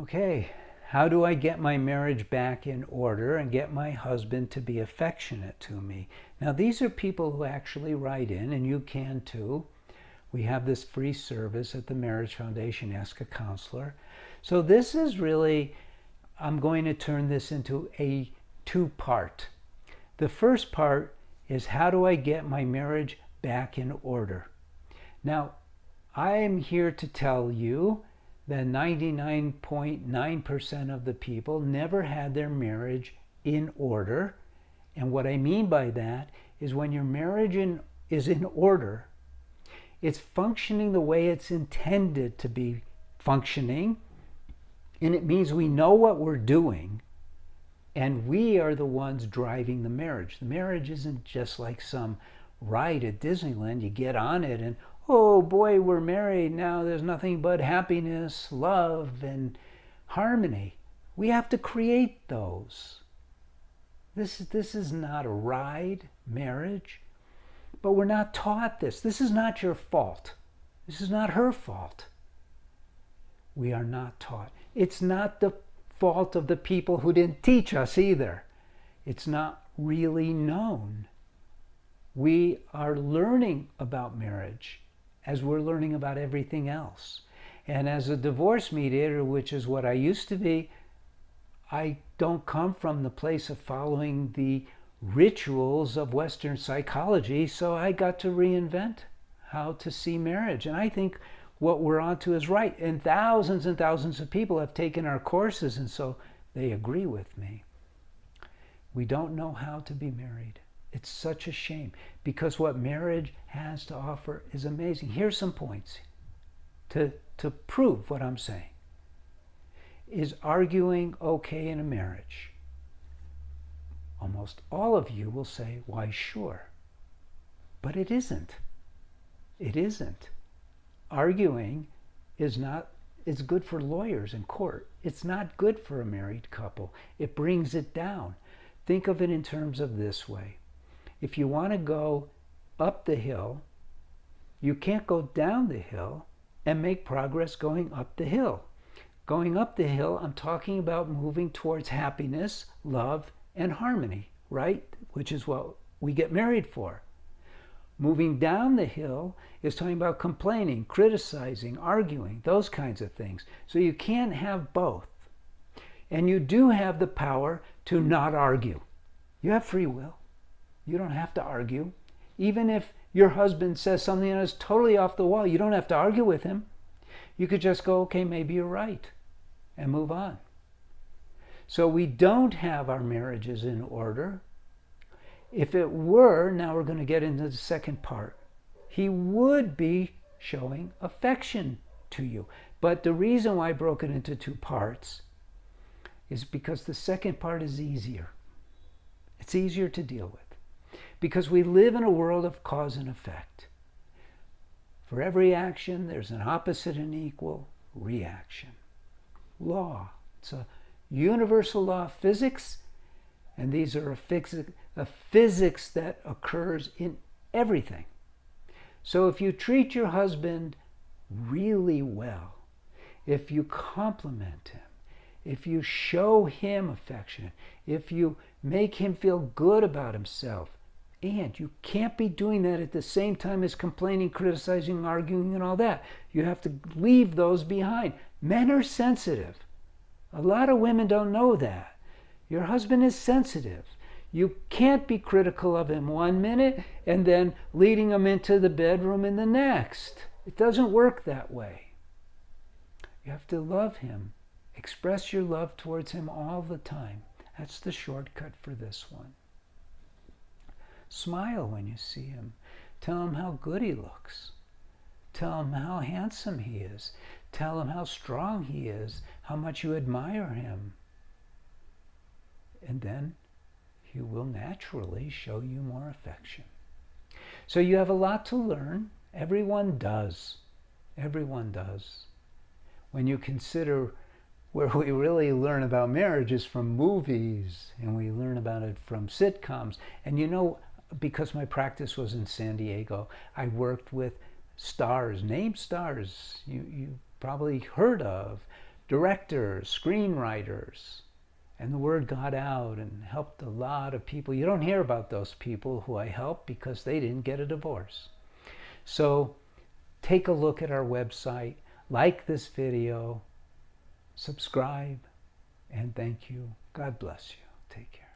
Okay, how do I get my marriage back in order and get my husband to be affectionate to me? Now, these are people who actually write in, and you can too. We have this free service at the Marriage Foundation, Ask a Counselor. So this is really, I'm going to turn this into a two-part. The first part is, how do I get my marriage back in order? Now, I am here to tell you that 99.9% of the people never had their marriage in order. And what I mean by that is, when your marriage is in order, it's functioning the way it's intended to be functioning. And it means we know what we're doing, and we are the ones driving the marriage. The marriage isn't just like some ride at Disneyland. You get on it and, oh boy, we're married now. There's nothing but happiness, love, and harmony. We have to create those. This is not a ride, marriage. But we're not taught this. This is not your fault. This is not her fault. We are not taught. It's not the fault of the people who didn't teach us either. It's not really known. We are learning about marriage as we're learning about everything else. And as a divorce mediator, which is what I used to be, I don't come from the place of following the rituals of Western psychology, so I got to reinvent how to see marriage. And I think what we're onto is right. And thousands of people have taken our courses, and so they agree with me. We don't know how to be married. It's such a shame, because what marriage has to offer is amazing. Here's some points to prove what I'm saying. Is arguing okay in a marriage? Almost all of you will say, why, sure. But it isn't. It isn't. Arguing is good for lawyers in court. It's not good for a married couple. It brings it down. Think of it in terms of this way. If you want to go up the hill, you can't go down the hill and make progress going up the hill. Going up the hill, I'm talking about moving towards happiness, love, and harmony, right? Which is what we get married for. Moving down the hill is talking about complaining, criticizing, arguing, those kinds of things. So you can't have both. And you do have the power to not argue. You have free will. You don't have to argue. Even if your husband says something that is totally off the wall, you don't have to argue with him. You could just go, okay, maybe you're right, and move on. So we don't have our marriages in order. If it were, now we're going to get into the second part. He would be showing affection to you. But the reason why I broke it into two parts is because the second part is easier. It's easier to deal with. Because we live in a world of cause and effect. For every action, there's an opposite and equal reaction. Law. It's a universal law of physics, and these are a physics that occurs in everything. So if you treat your husband really well, if you compliment him, if you show him affection, if you make him feel good about himself, and you can't be doing that at the same time as complaining, criticizing, arguing, and all that. You have to leave those behind. Men are sensitive. A lot of women don't know that. Your husband is sensitive. You can't be critical of him one minute and then leading him into the bedroom in the next. It doesn't work that way. You have to love him. Express your love towards him all the time. That's the shortcut for this one. Smile when you see him. Tell him how good he looks. Tell him how handsome he is. Tell him how strong he is, how much you admire him. And then he will naturally show you more affection. So you have a lot to learn. Everyone does. Everyone does. When you consider where we really learn about marriage is from movies, and we learn about it from sitcoms. And you know, because my practice was in San Diego, I worked with stars, named stars you probably heard of. directors, screenwriters, and the word got out and helped a lot of people. You don't hear about those people who I helped because they didn't get a divorce. So take a look at our website, like this video, subscribe, and thank you. God bless you. Take care.